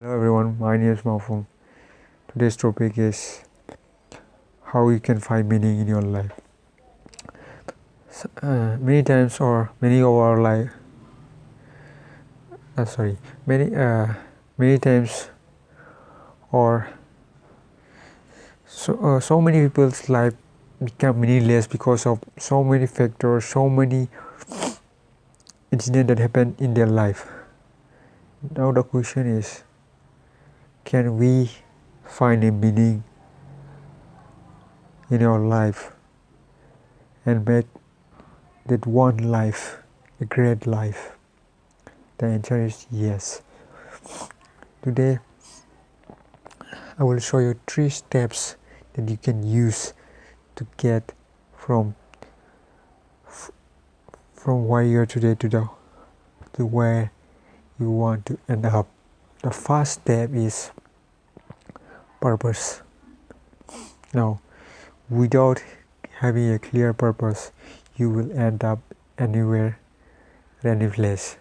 Hello everyone, my name is Mafung. Today's topic is how you can find meaning in your life. Many times, or many of our life, many times, or so many people's life become meaningless because of so many factors, so many incidents that happen in their life. Now the question is, can we find a meaning in our life and make that one life a great life? The answer is yes. Today I will show you 3 steps that you can use to get from where you are today to where you want to end up. The first step is purpose. Now, without having a clear purpose, you will end up anywhere, any place.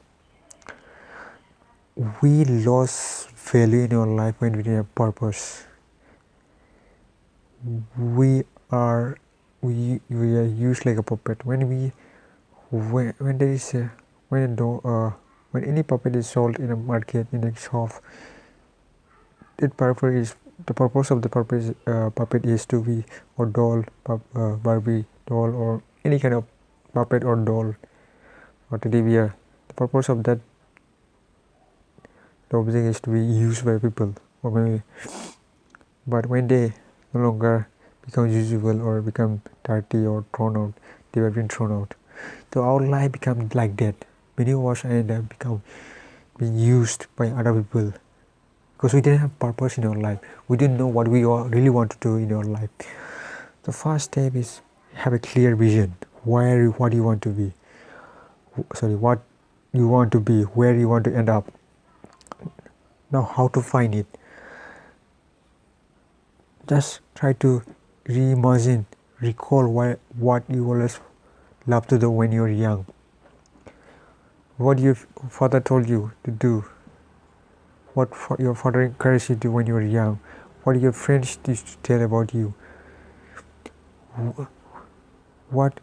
We lose value in our life when we have purpose. We are used like a puppet. When there is a when any puppet is sold in a market, in a shop, the purpose of the puppet is to be a doll, Barbie doll, or any kind of puppet or doll or teddy bear. The purpose of that object is to be used by people, or maybe, but when they no longer become usable or become dirty or thrown out, they have been thrown out. So our life becomes like that. Many of us end up being used by other people because we didn't have purpose in our life. We didn't know what we really want to do in our life. The first step is have a clear vision. What you want to be. What you want to be, where you want to end up. Now, how to find it? Just try to reimagine, recall what you always loved to do when you were young. What your father told you to do. What your father encouraged you to do when you were young. What your friends used to tell about you. What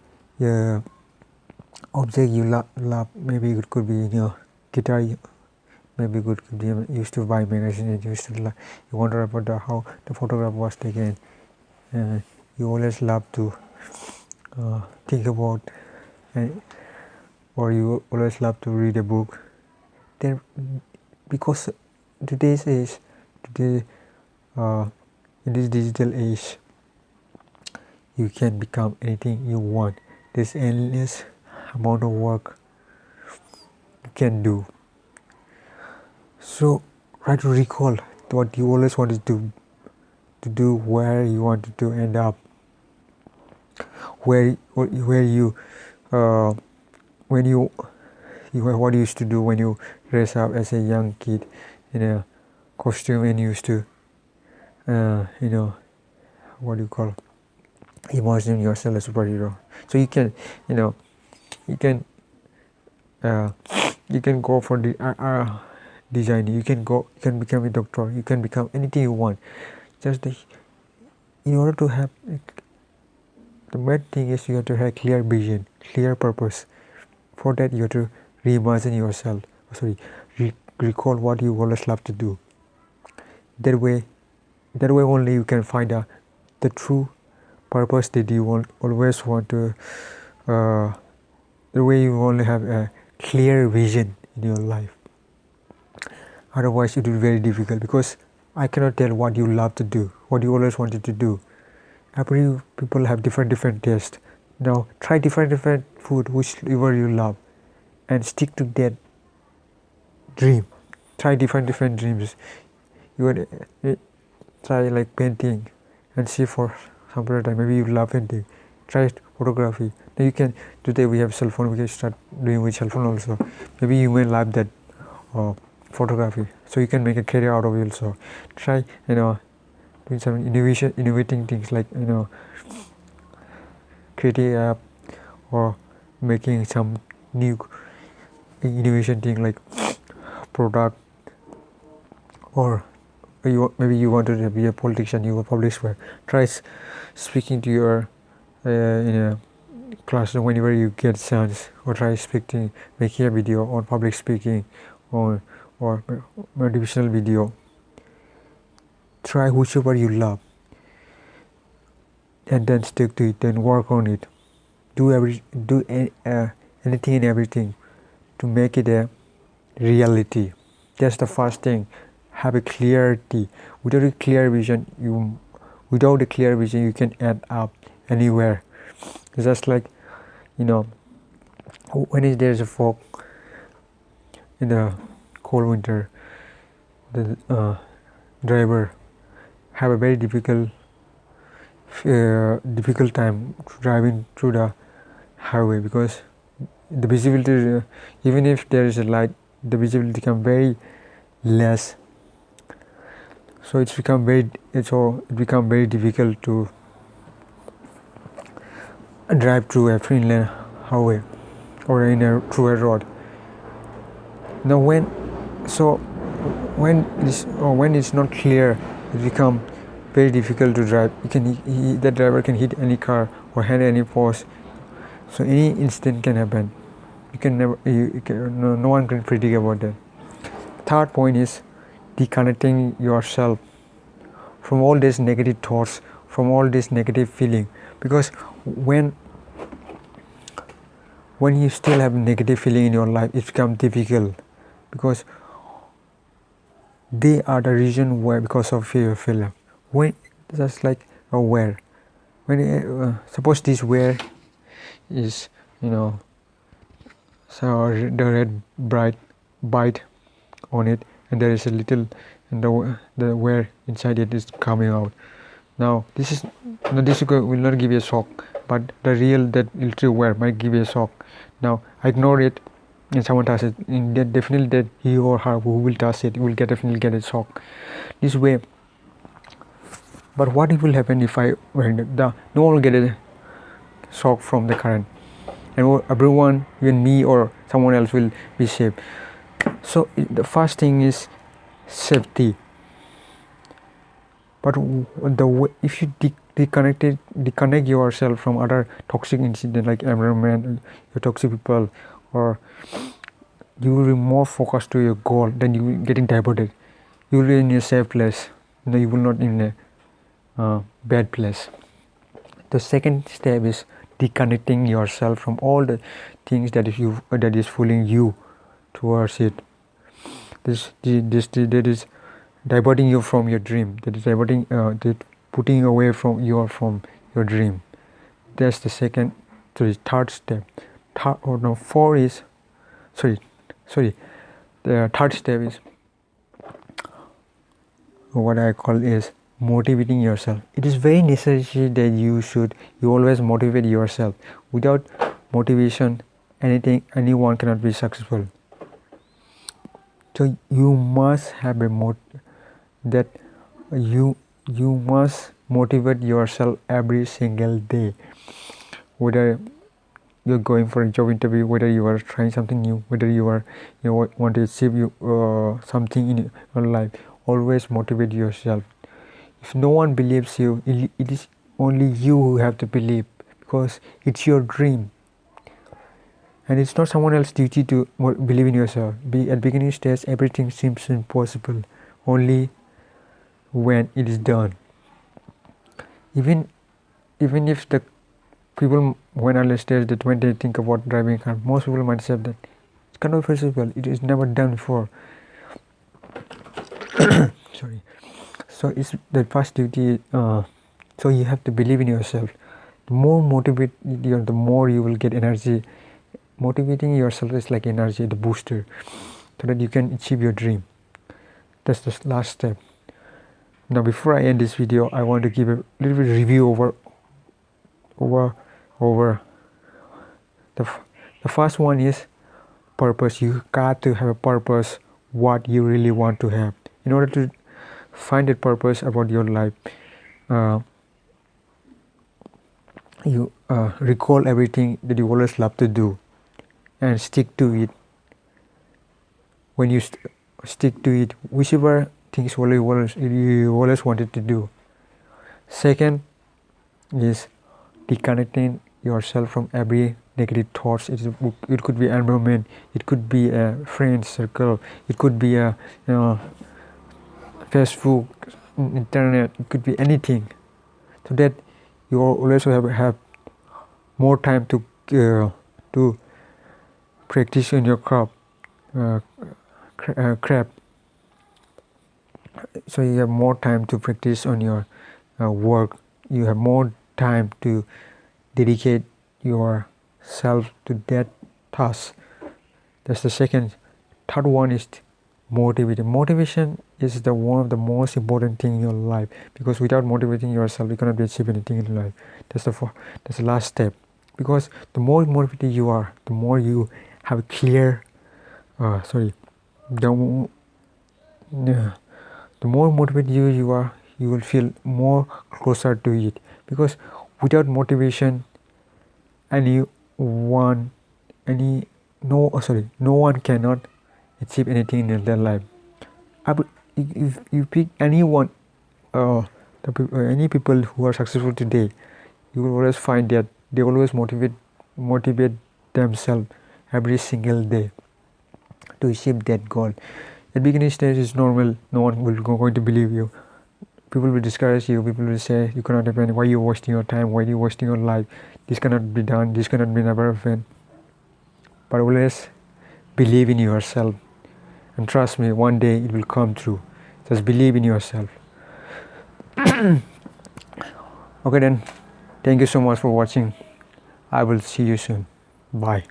object you love. Maybe it could be guitar. Maybe it could be you used to buy magazines. You wonder about how the photograph was taken. You always love to think about, or you always love to read a book. Then, because in this digital age, you can become anything you want. There's endless amount of work you can do. So try to recall what you always wanted to do, where you wanted to end up, where you what you used to do when you dress up as a young kid in a costume and used to what do you call, imagine yourself as a superhero. So you can go for the designing. You can become a doctor. You can become anything you want. Just in order to have the main thing is you have to have clear vision, clear purpose. For that you have to reimagine yourself. Recall what you always love to do. That way only you can find the true purpose that you always want to. The way you only have a clear vision in your life. Otherwise it will be very difficult, because I cannot tell what you love to do, what you always wanted to do. Every people have different tastes. Now try different food whichever you love, and stick to that dream. Try different dreams. You would try like painting and see for some period of time. Maybe you love painting. Try photography. Now you can, today we have cell phone, we can start doing with cell phone also. Maybe you may love that photography, so you can make a career out of it also. Try doing some innovating things like creating app, or making some new innovation thing like product, or maybe you want to be a politician, you will public swear. Try speaking to your in a classroom whenever you get chance, or try speaking, making a video on public speaking or motivational video. Try whichever you love and then stick to it, then work on it. Do anything and everything to make it a reality. That's the first thing. Have a clarity. Without a clear vision, you can end up anywhere. It's just like, when there's a fog in the cold winter, the driver have a very difficult time driving through the highway, because the visibility, even if there is a light, the visibility become very less. So it become very difficult to drive through a Finland highway or through a road. Now when it's not clear, it become very difficult to drive. The driver can hit any car or hit any post, so any incident can happen. No one can predict about that. Third point is disconnecting yourself from all these negative thoughts, from all this negative feeling, because when you still have negative feeling in your life, it becomes difficult, because they are the reason why, because of your feeling. When just like a where, when suppose this where is so the red bright bite on it, and there is a little, and the where inside it is coming out. Now this will not give you a shock, but the real that little wear might give you a shock. Now ignore it, and someone touch it, definitely that he or her who will touch it will definitely get a shock this way. But what will happen if no one will get a shock from the current, and everyone, even me or someone else, will be safe. So the first thing is safety. But if you disconnect yourself from other toxic incidents like environment, your toxic people, or you will be more focused to your goal, then you will getting diverted. You will be in a safe place. You will not in a bad place. The second step is disconnecting yourself from all the things that is fooling you towards it. That is diverting you from your dream. That is diverting, putting away from your dream. That's the third step. The third step is what I call is motivating yourself. It is very necessary that you always motivate yourself. Without motivation, anyone cannot be successful. So you must have you must motivate yourself every single day. Whether you're going for a job interview, whether you are trying something new, whether you want to achieve something in your life, always motivate yourself. If no one believes you, it is only you who have to believe, because it's your dream. And it's not someone else's duty to believe in yourself. At beginning stage, everything seems impossible, only when it is done. Even if the people, when early stage, that when they think about driving a car, most people might say that it's kind of possible, it is never done before. Sorry. So it's the first duty. So you have to believe in yourself. The more motivated you are, the more you will get energy. Motivating yourself is like energy, the booster, so that you can achieve your dream. That's the last step. Now, before I end this video, I want to give a little bit review over the first one is purpose. You got to have a purpose, what you really want to have. In order to find a purpose about your life, you recall everything that you always love to do and stick to it. When you stick to it, whichever things you always wanted to do. Second is disconnecting yourself from every negative thoughts. It could be environment, it could be a friend circle, it could be a Facebook, internet, it could be anything, so that you always have more time to practice in your craft. So you have more time to practice on your work. You have more time to dedicate yourself to that task. That's the second. Third one is motivation. Motivation is the one of the most important thing in your life, because without motivating yourself, you cannot achieve anything in life. That's the last step. Because the more motivated you are, the more you have a clear. The more motivated you are, you will feel more closer to it. Because without motivation, no one cannot achieve anything in their life. If you pick anyone, any people who are successful today, you will always find that they always motivate themselves every single day to achieve that goal. At beginning stage is normal. No one will going to believe you. People will discourage you. People will say you cannot happen. Why are you wasting your time? Why are you wasting your life? This cannot be done. This cannot be never happen. But always believe in yourself, and trust me, one day it will come true. Just believe in yourself. Okay then, thank you so much for watching. I will see you soon. Bye.